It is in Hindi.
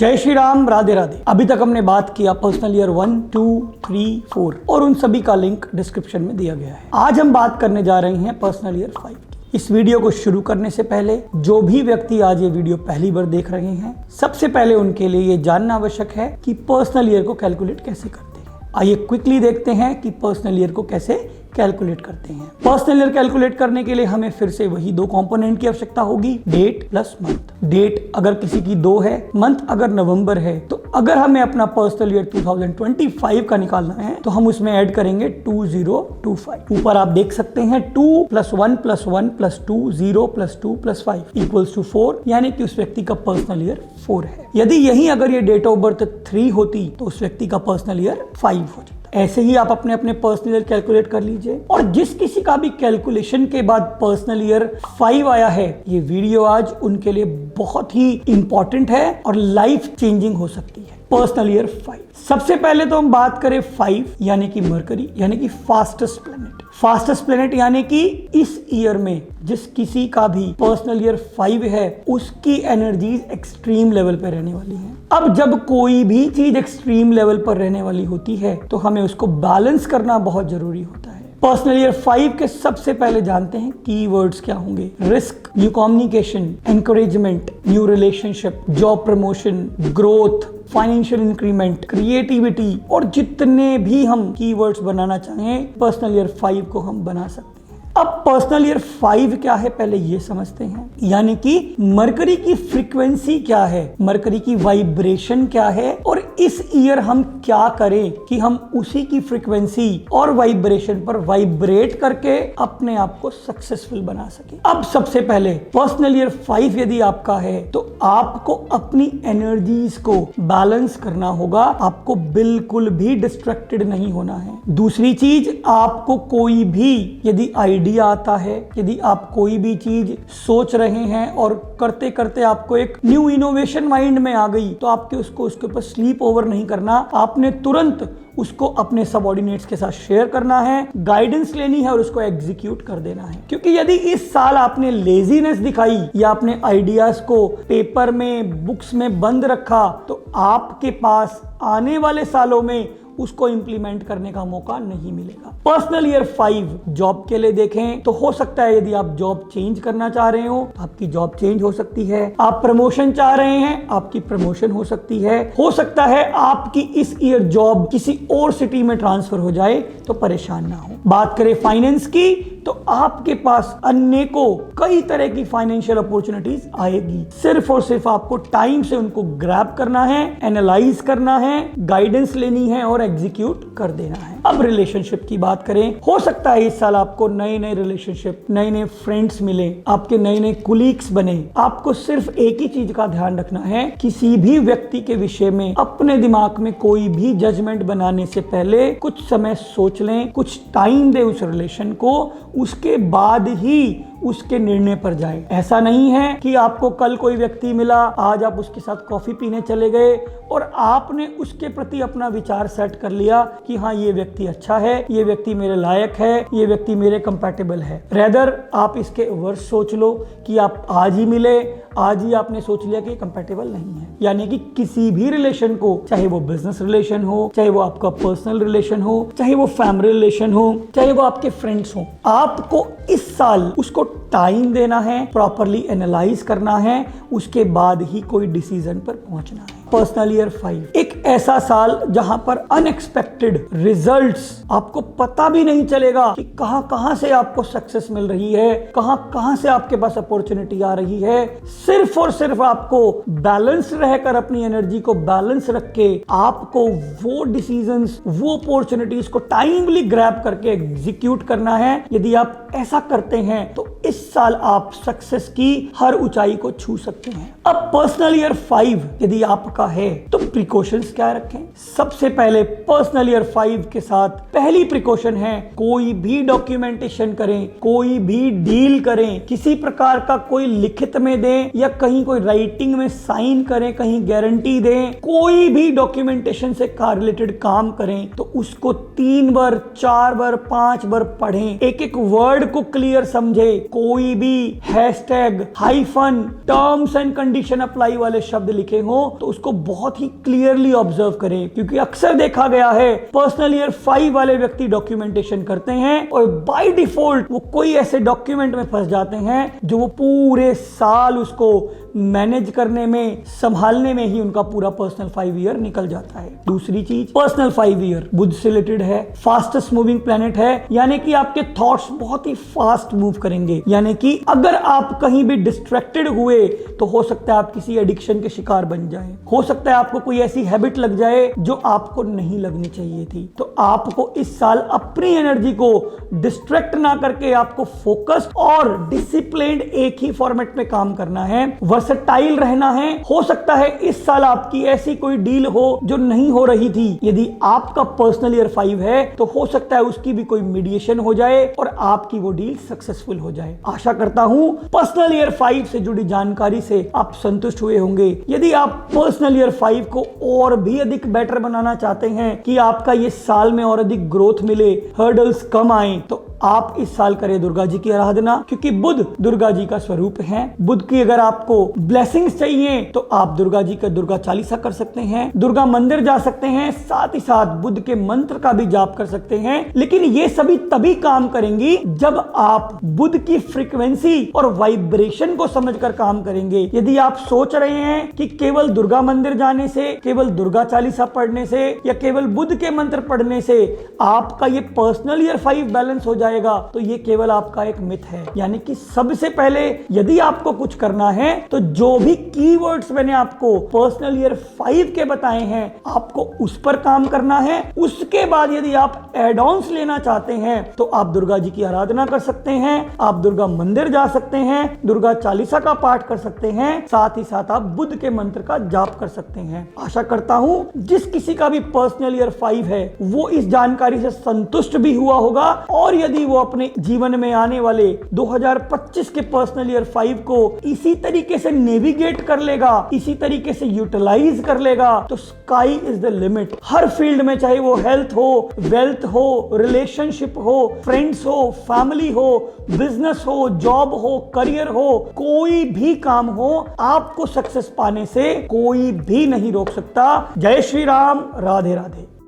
जय श्री राम, राधे राधे। अभी तक हमने बात किया पर्सनल ईयर 1, 2, 3, 4 और उन सभी का लिंक डिस्क्रिप्शन में दिया गया है। आज हम बात करने जा रहे हैं पर्सनल ईयर 5 की। इस वीडियो को शुरू करने से पहले जो भी व्यक्ति आज ये वीडियो पहली बार देख रहे हैं, सबसे पहले उनके लिए ये जानना आवश्यक है कि पर्सनल ईयर को कैलकुलेट कैसे करते हैं। आइए क्विकली देखते हैं कि पर्सनल ईयर को कैसे कैलकुलेट करते हैं। पर्सनल ईयर कैलकुलेट करने के लिए हमें फिर से वही दो कंपोनेंट की आवश्यकता होगी, डेट प्लस मंथ। डेट अगर किसी की 2 है, मंथ अगर नवंबर है, तो अगर हमें अपना पर्सनल ईयर 2025 का निकालना है तो हम उसमें ऐड करेंगे 2025। ऊपर आप देख सकते हैं 2 + 1 + 1 + 2 0 + 2 + 5 = 4, यानी कि उस व्यक्ति का पर्सनल ईयर 4 है। यदि यही अगर ये डेट ऑफ बर्थ 3 होती तो उस व्यक्ति का पर्सनल ईयर 5 हो जाता। ऐसे ही आप अपने अपने पर्सनल ईयर कैलकुलेट कर लीजिए। और जिस किसी का भी कैलकुलेशन के बाद पर्सनल ईयर 5 आया है, ये वीडियो आज उनके लिए बहुत ही इंपॉर्टेंट है और लाइफ चेंजिंग हो सकती है। पर्सनल ईयर 5, सबसे पहले तो हम बात करें 5 यानी कि मरकरी, यानी कि फास्टेस्ट प्लेनेट। फास्टेस्ट प्लेनेट यानी कि इस ईयर में जिस किसी का भी पर्सनल ईयर 5 है, उसकी एनर्जीज एक्सट्रीम लेवल पर रहने वाली हैं। अब जब कोई भी चीज एक्सट्रीम लेवल पर रहने वाली होती है तो हमें उसको बैलेंस करना बहुत जरूरी होता है। पर्सनल ईयर 5 के सबसे पहले जानते हैं कीवर्ड्स क्या होंगे। Risk, new communication, encouragement, new relationship, job promotion, growth, financial increment, creativity और जितने भी हम कीवर्ड्स बनाना चाहें, पर्सनल ईयर 5 को हम बना सकते हैं। अब पर्सनल ईयर 5 क्या है पहले ये समझते हैं, यानी कि मरकरी की फ्रीक्वेंसी क्या है, मरकरी की वाइब्रेशन क्या है और इस ईयर हम क्या करें कि हम उसी की फ्रीक्वेंसी और वाइब्रेशन पर वाइब्रेट करके अपने आप को सक्सेसफुल बना सके। अब सबसे पहले पर्सनल ईयर 5 यदि आपका है तो आपको अपनी एनर्जीज को बैलेंस करना होगा। आपको बिल्कुल भी डिस्ट्रैक्टेड नहीं होना है। दूसरी चीज, आपको कोई भी यदि आइडिया आता है, यदि आप कोई भी चीज सोच रहे हैं और करते करते आपको एक न्यू इनोवेशन माइंड में आ गई, तो आपके उसके ऊपर स्लीप ओवर नहीं करना। आपने तुरंत उसको अपने सबऑर्डिनेट्स के साथ शेयर करना है, गाइडेंस लेनी है और उसको एग्जीक्यूट कर देना है। क्योंकि यदि इस साल आपने लेजीनेस दिखाई या अपने आइडियाज को पेपर में, बुक्स में बंद रखा, तो आपके पास आने वाले सालों में उसको इंप्लीमेंट करने का मौका नहीं मिलेगा। पर्सनल ईयर 5 जॉब के लिए देखें तो हो सकता है यदि आप जॉब चेंज करना चाह रहे हो तो आपकी जॉब चेंज हो सकती है। आप प्रमोशन चाह रहे हैं, आपकी प्रमोशन हो सकती है। हो सकता है आपकी इस ईयर जॉब किसी और सिटी में ट्रांसफर हो जाए तो परेशान ना हो। बात करें फाइनेंस की तो आपके पास अनेकों कई तरह की फाइनेंशियल अपॉर्चुनिटीज आएगी। सिर्फ और सिर्फ आपको टाइम से उनको ग्रैब करना है, एनालाइज करना है, गाइडेंस लेनी है और एग्जीक्यूट कर देना है। अब रिलेशनशिप की बात करें, हो सकता है इस साल आपको नए नए रिलेशनशिप, नए नए फ्रेंड्स मिले, आपके नए नए कुलीग्स बने। आपको सिर्फ एक ही चीज का ध्यान रखना है, किसी भी व्यक्ति के विषय में अपने दिमाग में कोई भी जजमेंट बनाने से पहले कुछ समय सोच लें, कुछ टाइम दे उस रिलेशन को, उसके बाद ही उसके निर्णय पर जाएं। ऐसा नहीं है कि आपको कल कोई व्यक्ति मिला, आज आप उसके साथ कॉफी पीने चले गए और आपने उसके प्रति अपना विचार सेट कर लिया कि हाँ ये व्यक्ति अच्छा है, ये व्यक्ति मेरे लायक है, ये व्यक्ति मेरे कंपैटिबल है। रेदर आप इसके वर्ष सोच लो कि आप आज ही मिले, आज ही आपने सोच लिया कि कंपैटिबल नहीं है। यानी कि किसी भी रिलेशन को, चाहे वो बिजनेस रिलेशन हो, चाहे वो आपका पर्सनल रिलेशन हो, चाहे वो फैमिली रिलेशन हो, चाहे वो आपके फ्रेंड्स हो, आपको इस साल उसको टाइम देना है, प्रॉपरली एनालाइज करना है, उसके बाद ही कोई डिसीजन पर पहुंचना है। पर्सनल ईयर 5 एक ऐसा साल जहां पर अनएक्सपेक्टेड रिजल्ट्स, आपको पता भी नहीं चलेगा कि कहां से आपको सक्सेस मिल रही है, कहां से आपके पास अपॉर्चुनिटी आ रही है। सिर्फ और सिर्फ आपको बैलेंस रहकर, अपनी एनर्जी को बैलेंस रख के आपको वो डिसीजंस, वो अपॉर्चुनिटीज को टाइमली ग्रैब करके एग्जीक्यूट करना है। यदि आप ऐसा करते हैं तो इस साल आप सक्सेस की हर ऊंचाई को छू सकते हैं। अब पर्सनल ईयर 5 यदि आपका है तो प्रिकॉशंस क्या रखें। सबसे पहले पर्सनल ईयर 5 के साथ पहली प्रिकॉशन है, कोई भी डॉक्यूमेंटेशन करें, कोई भी डील करें, किसी प्रकार का कोई लिखित में दें या कहीं कोई राइटिंग में साइन करें, कहीं गारंटी दें, कोई भी डॉक्यूमेंटेशन से रिलेटेड काम करें तो उसको 3 बार, 4 बार, 5 बार पढ़ें, एक एक वर्ड को क्लियर समझे। कोई भी hashtag, hyphen, terms and condition apply वाले शब्द लिखे हो तो उसको उसको बहुत ही क्लियरली ऑब्जर्व करें, क्योंकि अक्सर देखा गया है पर्सनल ईयर 5 वाले व्यक्ति डॉक्यूमेंटेशन करते हैं और बाय डिफॉल्ट वो कोई ऐसे डॉक्यूमेंट में फंस जाते हैं जो वो पूरे साल उसको मैनेज करने में, संभालने में ही उनका पूरा पर्सनल 5 ईयर निकल जाता है। दूसरी चीज, पर्सनल 5 ईयर बुध से रिलेटेड है, फास्टेस्ट मूविंग प्लेनेट है, यानी कि आपके थॉट्स बहुत ही फास्ट मूव करेंगे। यानी कि अगर आप कहीं भी डिस्ट्रैक्टेड हुए तो हो सकता है आप किसी एडिक्शन के शिकार बन जाएं, हो सकता है आपको कोई ऐसी हैबिट लग जाए जो आपको नहीं लगनी चाहिए थी। तो आपको इस साल अपनी एनर्जी को डिस्ट्रैक्ट ना करके आपको फोकस और डिसिप्लिन्ड एक ही फॉर्मेट में काम करना है, वर्सेटाइल रहना है। हो सकता है इस साल आपकी ऐसी कोई डील हो जो नहीं हो रही थी, यदि आपका पर्सनल ईयर 5 है तो हो सकता है उसकी भी कोई मीडिएशन हो जाए और आपकी वो डील सक्सेसफुल हो जाए। आशा करता हूं पर्सनल ईयर 5 से जुड़ी जानकारी से आप संतुष्ट हुए होंगे। यदि आप पर्सनल ईयर 5 को और भी अधिक बेटर बनाना चाहते हैं कि आपका ये साल में और अधिक ग्रोथ मिले, हर्डल्स कम आए, तो आप इस साल करें दुर्गा जी की आराधना, क्योंकि बुध दुर्गा जी का स्वरूप है। बुध की अगर आपको ब्लेसिंग्स चाहिए तो आप दुर्गा जी का दुर्गा चालीसा कर सकते हैं, दुर्गा मंदिर जा सकते हैं, साथ ही साथ बुध के मंत्र का भी जाप कर सकते हैं। लेकिन ये सभी तभी काम करेंगी जब आप बुध की फ्रीक्वेंसी और वाइब्रेशन को समझकर काम करेंगे। यदि आप सोच रहे हैं कि केवल दुर्गा मंदिर जाने से, केवल दुर्गा चालीसा पढ़ने से या केवल बुध के मंत्र पढ़ने से आपका ये पर्सनल ईयर 5 बैलेंस हो जाएगा, तो ये केवल आपका एक मिथ है। यानी कि सबसे पहले यदि आपको कुछ करना है तो जो भी कीवर्ड्स मैंने आपको पर्सनल ईयर 5 के बताए हैं आपको उस पर काम करना है। उसके बाद यदि आप एड ऑन्स लेना चाहते हैं तो आप दुर्गा जी की आराधना कर सकते हैं, आप दुर्गा मंदिर जा सकते हैं, दुर्गा चालीसा का पाठ कर सकते हैं, साथ ही साथ आप बुध के मंत्र का जाप कर सकते हैं। आशा करता हूं जिस किसी का भी पर्सनल ईयर 5 है वो इस जानकारी से संतुष्ट भी हुआ होगा, और यदि वो अपने जीवन में आने वाले 2025 के पर्सनल ईयर 5 को इसी तरीके से नेविगेट कर लेगा, इसी तरीके से यूटिलाइज कर लेगा, तो sky is the limit. Her field में, चाहे वो हेल्थ हो, वेल्थ हो, रिलेशनशिप हो, फ्रेंड्स हो, फैमिली हो, बिजनेस हो, जॉब हो, करियर हो, कोई भी काम हो, आपको सक्सेस पाने से कोई भी नहीं रोक सकता। जय श्री राम, राधे राधे।